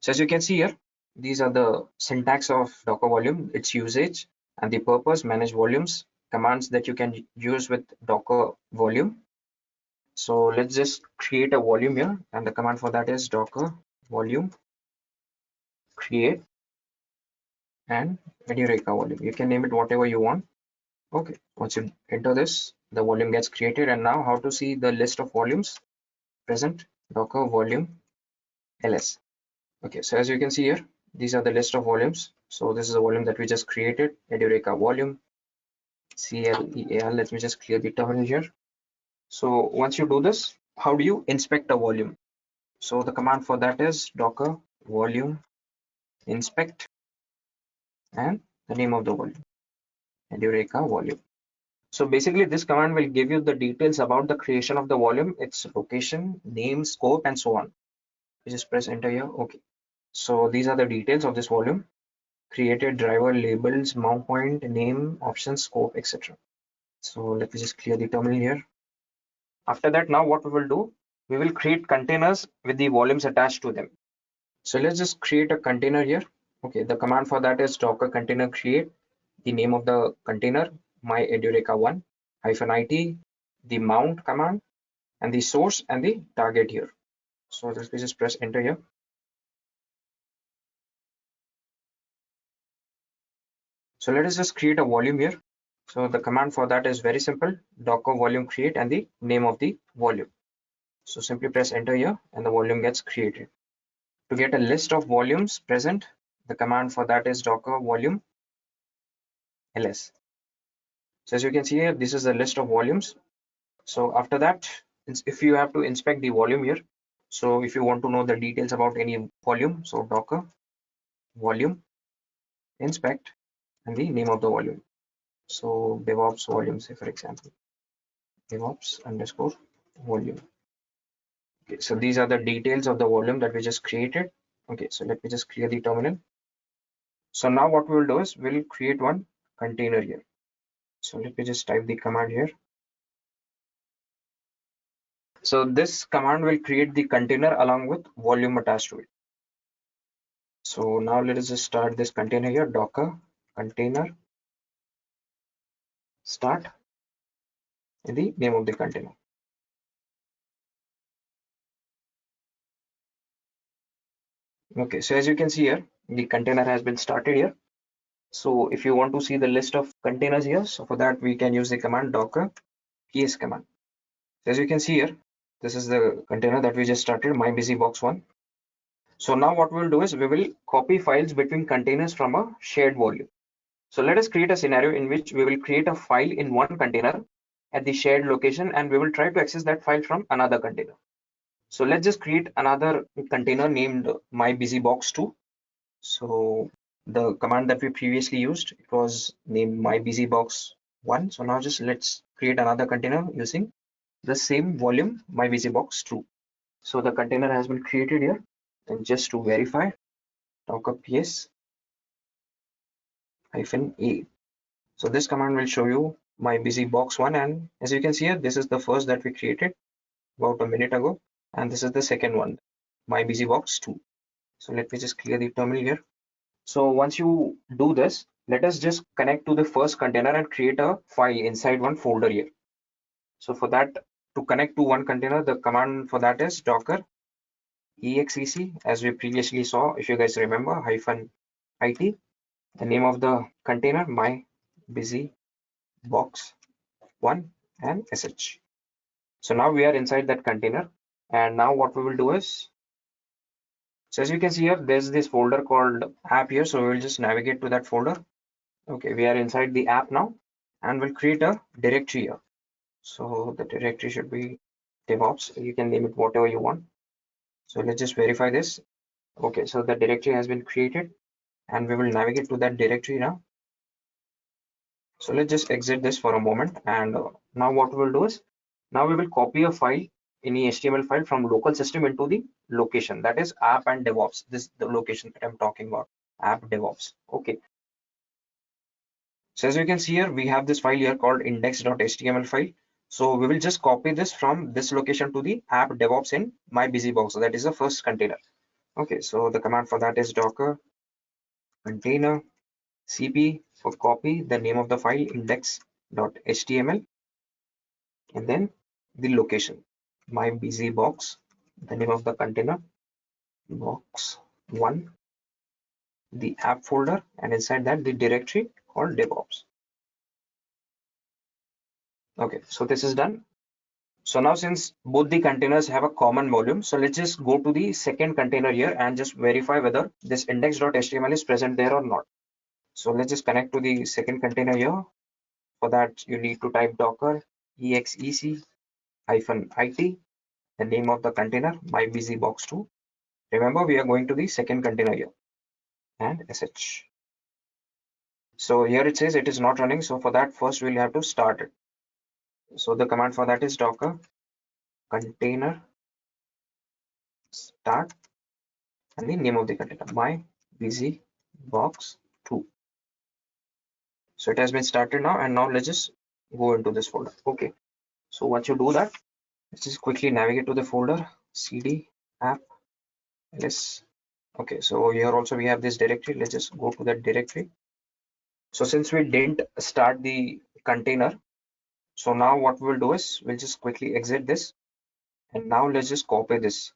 So as you can see here, these are the syntax of Docker volume, its usage and the purpose, manage volumes, commands that you can use with Docker volume. So let's just create a volume here, and the command for that is docker volume create and Edureka volume. You can name it whatever you want. Okay, once you enter this, the volume gets created. And now how to see the list of volumes present, docker volume ls. Okay, so as you can see here, these are the list of volumes. So this is a volume that we just created, Edureka volume. CLEAL. Let me just clear the terminal here. So once you do this, how do you inspect a volume? So the command for that is docker volume inspect and the name of the volume, Edureka volume. So basically this command will give you the details about the creation of the volume, its location, name, scope, and so on. You just press enter here. Okay. So these are the details of this volume: created, driver, labels, mount point, name, options, scope, etc. So let me just clear the terminal here. After that, now what we will do, we will create containers with the volumes attached to them. So let's just create a container here. Okay, the command for that is docker container create, the name of the container, my Edureka1 -it, the mount command, and the source and the target here. So let me just press enter here. So let us just create a volume here. So the command for that is very simple: docker volume create and the name of the volume. So simply press enter here and the volume gets created. To get a list of volumes present, the command for that is docker volume ls. So as you can see here, this is the list of volumes. So after that, if you have to inspect the volume here, so if you want to know the details about any volume, so docker volume inspect and the name of the volume. So DevOps volume, say for example, DevOps underscore volume. Okay, so these are the details of the volume that we just created. Okay, so let me just clear the terminal. So now what we will do is we'll create one container here. So let me just type the command here. So this command will create the container along with volume attached to it. So now let us just start this container here, docker container start in the name of the container. Okay, so as you can see here, the container has been started here. So if you want to see the list of containers here, so for that we can use the command docker ps command. So as you can see here, this is the container that we just started, my busybox1. So now what we'll do is we will copy files between containers from a shared volume. So let us create a scenario in which we will create a file in one container at the shared location, and we will try to access that file from another container. So let's just create another container named my busybox2. So the command that we previously used, it was named my busybox1. So now just let's create another container using the same volume, my busybox2. So the container has been created here, and just to verify, docker ps -a. So this command will show you my busybox1, and as you can see here, this is the first that we created about a minute ago, and this is the second one, my busybox2. So let me just clear the terminal here. So once you do this, let us just connect to the first container and create a file inside one folder here. So for that, to connect to one container, the command for that is docker exec, as we previously saw, if you guys remember, -it, the name of the container, my busybox1 and sh. So now we are inside that container, and now what we will do is, so as you can see here, there's this folder called app here, so we will just navigate to that folder. Okay, we are inside the app now, and we'll create a directory here. So the directory should be DevOps. You can name it whatever you want. So let's just verify this. Okay, so the directory has been created, and we will navigate to that directory now. So let's just exit this for a moment, and now what we will do is, now we will copy a file, any HTML file from local system into the location, that is app and DevOps. This is the location that I'm talking about, app DevOps. Okay. So as you can see here, we have this file here called index.html file. So we will just copy this from this location to the app DevOps in my busybox. So that is the first container. Okay, so the command for that is docker container cp for copy the name of the file index.html, and then the location, my busybox, the name of the container, box1, the app folder, and inside that the directory called DevOps. Okay, so this is done. So now since both the containers have a common volume, so let's just go to the second container here and just verify whether this index.html is present there or not. So let's just connect to the second container here For that, you need to type docker exec-it, the name of the container, my busybox2. Remember, we are going to the second container here, and sh. So here it says it is not running. So for that, first we'll have to start it. So the command for that is docker container start and the name of the container, my busybox2. So it has been started now, and now let's just go into this folder. Okay. So once you do that, let's just quickly navigate to the folder cd app ls. Okay, so here also we have this directory. Let's just go to that directory. So since we didn't start the container, so now what we'll do is we'll just quickly exit this, and now let's just copy this.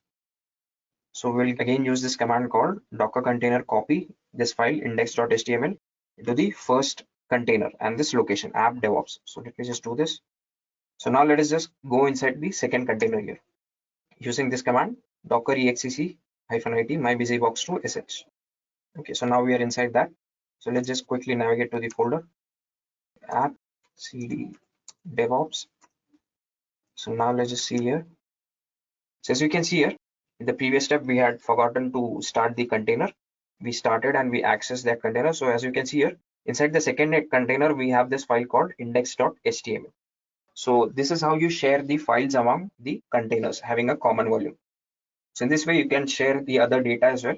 So we'll again use this command called docker container copy this file index.html into the first container and this location app DevOps. So let me just do this. So now let us just go inside the second container here using this command docker exec-it my busybox2 sh. Okay, so now we are inside that. So let's just quickly navigate to the folder app cd DevOps. So now let's just see here. So as you can see here, in the previous step, we had forgotten to start the container. We started and we accessed that container. So as you can see here, inside the second container, we have this file called index.html. So this is how you share the files among the containers having a common volume. So in this way, you can share the other data as well.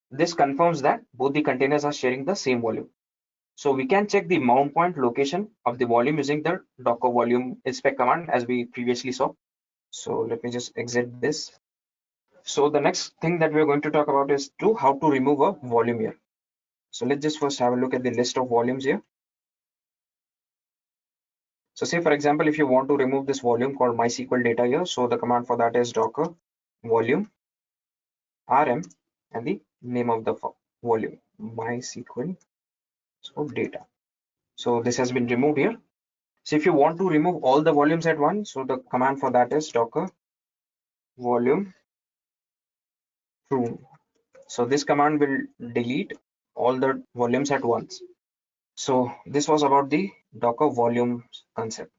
This confirms that both the containers are sharing the same volume. So we can check the mount point location of the volume using the docker volume inspect command as we previously saw. So let me just exit this. So the next thing that we're going to talk about is how to remove a volume here. So let's just first have a look at the list of volumes here. So say for example, if you want to remove this volume called MySQL data here, so the command for that is docker volume rm and the name of the volume MySQL data. So this has been removed here. So if you want to remove all the volumes at once, so the command for that is docker volume prune. So this command will delete all the volumes at once. So this was about the docker volume concept.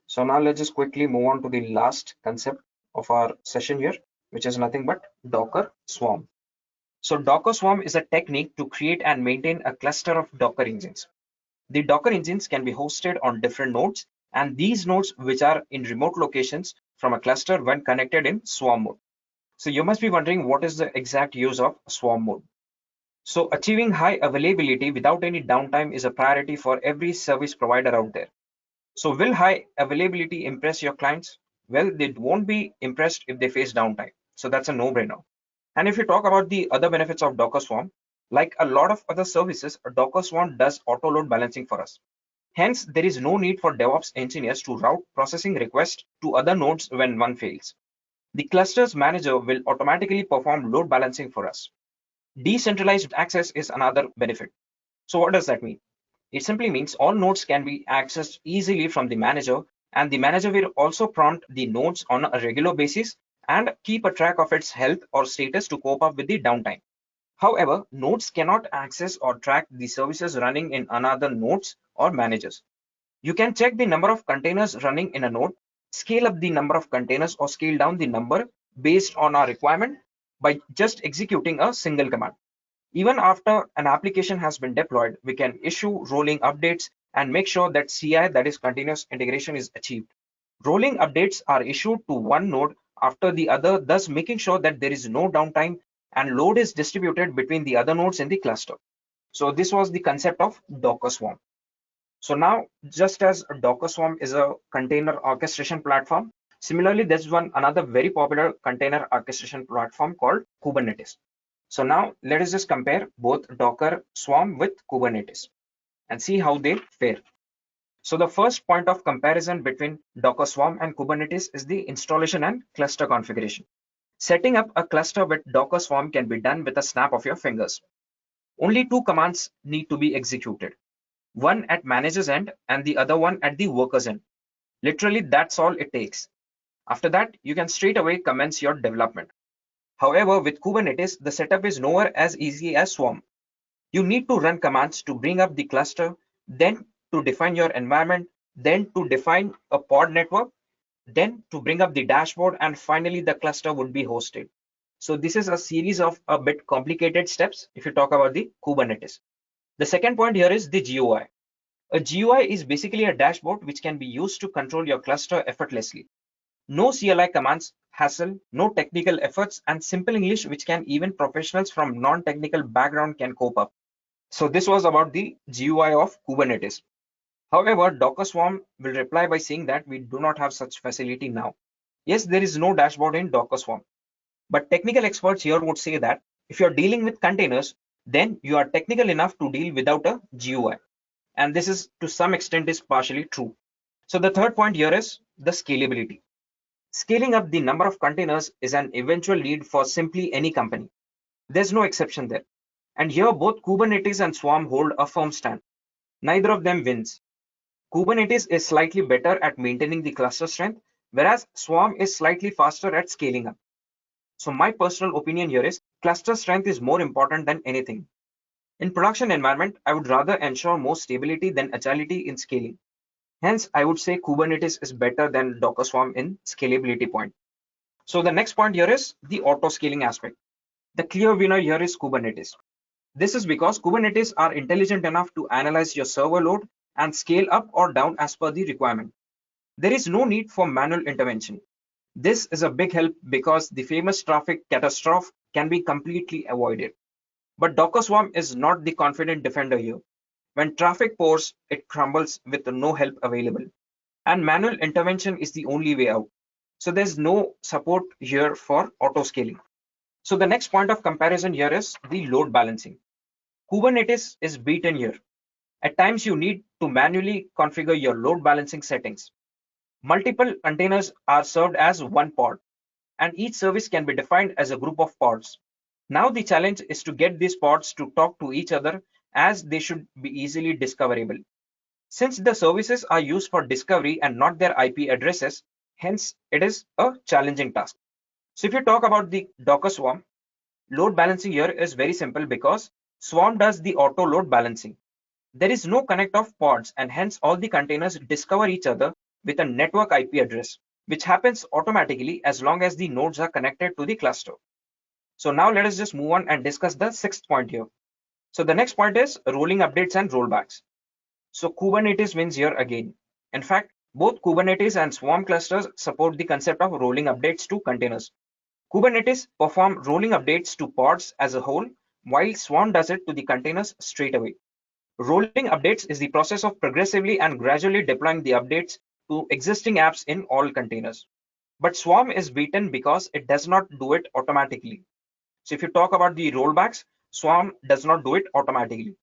So now let's just quickly move on to the last concept of our session here, which is nothing but Docker Swarm. So Docker Swarm is a technique to create and maintain a cluster of Docker engines. The Docker engines can be hosted on different nodes, and these nodes which are in remote locations from a cluster when connected in swarm mode. So you must be wondering what is the exact use of swarm mode. So achieving high availability without any downtime is a priority for every service provider out there. So will high availability impress your clients? Well, they won't be impressed if they face downtime. So that's a no-brainer. And if you talk about the other benefits of Docker Swarm, like a lot of other services, Docker Swarm does auto load balancing for us. Hence, there is no need for DevOps engineers to route processing requests to other nodes when one fails. The clusters manager will automatically perform load balancing for us. Decentralized access is another benefit. So what does that mean? It simply means all nodes can be accessed easily from the manager, and the manager will also prompt the nodes on a regular basis and keep a track of its health or status to cope up with the downtime. However, nodes cannot access or track the services running in another nodes or managers. You can check the number of containers running in a node, scale up the number of containers or scale down the number based on our requirement by just executing a single command. Even after an application has been deployed, we can issue rolling updates and make sure that CI, that is continuous integration, is achieved. Rolling updates are issued to one node after the other, thus making sure that there is no downtime and load is distributed between the other nodes in the cluster. So this was the concept of Docker Swarm. So now, just as Docker Swarm is a container orchestration platform, similarly, there's another very popular container orchestration platform called Kubernetes. So now let us just compare both Docker Swarm with Kubernetes and see how they fare. So the first point of comparison between Docker Swarm and Kubernetes is the installation and cluster configuration. Setting up a cluster with Docker Swarm can be done with a snap of your fingers. Only two commands need to be executed, one at manager's end and the other one at the worker's end. Literally, that's all it takes. After that, you can straight away commence your development. However, with Kubernetes, the setup is nowhere as easy as Swarm. You need to run commands to bring up the cluster, then to define your environment, then to define a pod network, then to bring up the dashboard, and finally the cluster would be hosted. So this is a series of a bit complicated steps if you talk about the Kubernetes. The second point here is the GUI. A GUI is basically a dashboard which can be used to control your cluster effortlessly. No CLI commands, hassle, no technical efforts, and simple English which can even professionals from non-technical background can cope up. So this was about the GUI of Kubernetes. However, Docker Swarm will reply by saying that we do not have such facility now. Yes, there is no dashboard in Docker Swarm, but technical experts here would say that if you're dealing with containers, then you are technical enough to deal without a GUI. And this is to some extent is partially true. So the third point here is the scalability. Scaling up the number of containers is an eventual need for simply any company. There's no exception there. And here both Kubernetes and Swarm hold a firm stand. Neither of them wins. Kubernetes is slightly better at maintaining the cluster strength, whereas Swarm is slightly faster at scaling up. So my personal opinion here is cluster strength is more important than anything. In production environment, I would rather ensure more stability than agility in scaling. Hence, I would say Kubernetes is better than Docker Swarm in scalability point. So the next point here is the auto scaling aspect. The clear winner here is Kubernetes. This is because Kubernetes are intelligent enough to analyze your server load and scale up or down as per the requirement. There is no need for manual intervention. This is a big help because the famous traffic catastrophe can be completely avoided. But Docker Swarm is not the confident defender here. When traffic pours, it crumbles with no help available. And manual intervention is the only way out. So there's no support here for auto scaling. So the next point of comparison here is the load balancing. Kubernetes is beaten here. At times you need to manually configure your load balancing settings. Multiple containers are served as one pod, and each service can be defined as a group of pods. Now the challenge is to get these pods to talk to each other as they should be easily discoverable. Since the services are used for discovery and not their IP addresses, hence it is a challenging task. So if you talk about the Docker Swarm, load balancing here is very simple because Swarm does the auto load balancing. There is no connect of pods and hence all the containers discover each other with a network IP address, which happens automatically as long as the nodes are connected to the cluster. So now let us just move on and discuss the sixth point here. So the next point is rolling updates and rollbacks. So Kubernetes wins here again. In fact, both Kubernetes and Swarm clusters support the concept of rolling updates to containers. Kubernetes perform rolling updates to pods as a whole, while Swarm does it to the containers straight away. Rolling updates is the process of progressively and gradually deploying the updates to existing apps in all containers. But Swarm is beaten because it does not do it automatically. So if you talk about the rollbacks, Swarm does not do it automatically.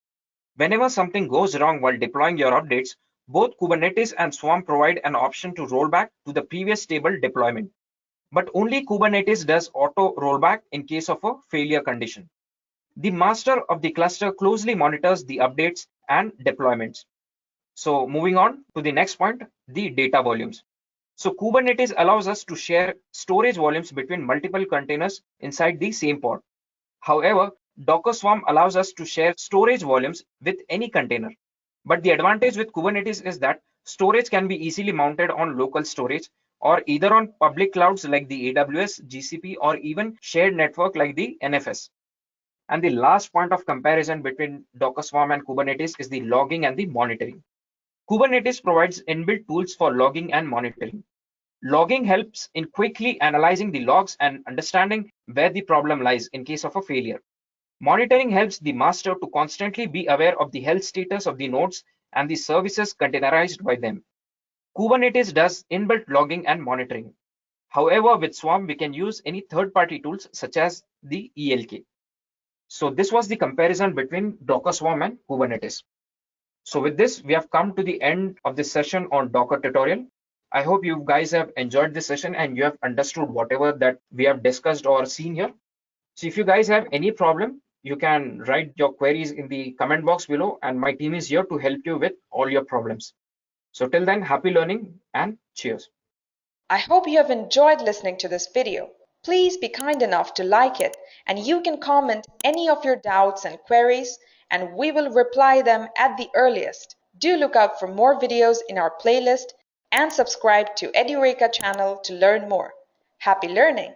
Whenever something goes wrong while deploying your updates, both Kubernetes and Swarm provide an option to roll back to the previous stable deployment. But only Kubernetes does auto rollback in case of a failure condition. The master of the cluster closely monitors the updates and deployments. So moving on to the next point, the data volumes. So Kubernetes allows us to share storage volumes between multiple containers inside the same pod. However, Docker Swarm allows us to share storage volumes with any container. But the advantage with Kubernetes is that storage can be easily mounted on local storage or either on public clouds like the AWS, GCP, or even shared network like the NFS. And the last point of comparison between Docker Swarm and Kubernetes is the logging and the monitoring. Kubernetes provides inbuilt tools for logging and monitoring. Logging helps in quickly analyzing the logs and understanding where the problem lies in case of a failure. Monitoring helps the master to constantly be aware of the health status of the nodes and the services containerized by them. Kubernetes does inbuilt logging and monitoring. However, with Swarm, we can use any third-party tools such as the ELK. So this was the comparison between Docker Swarm and Kubernetes. So with this, we have come to the end of this session on Docker tutorial. I hope you guys have enjoyed this session and you have understood whatever that we have discussed or seen here. So if you guys have any problem, you can write your queries in the comment box below and my team is here to help you with all your problems. So till then, happy learning and cheers. I hope you have enjoyed listening to this video. Please be kind enough to like it, and you can comment any of your doubts and queries, and we will reply them at the earliest. Do look out for more videos in our playlist and subscribe to Edureka channel to learn more. Happy learning!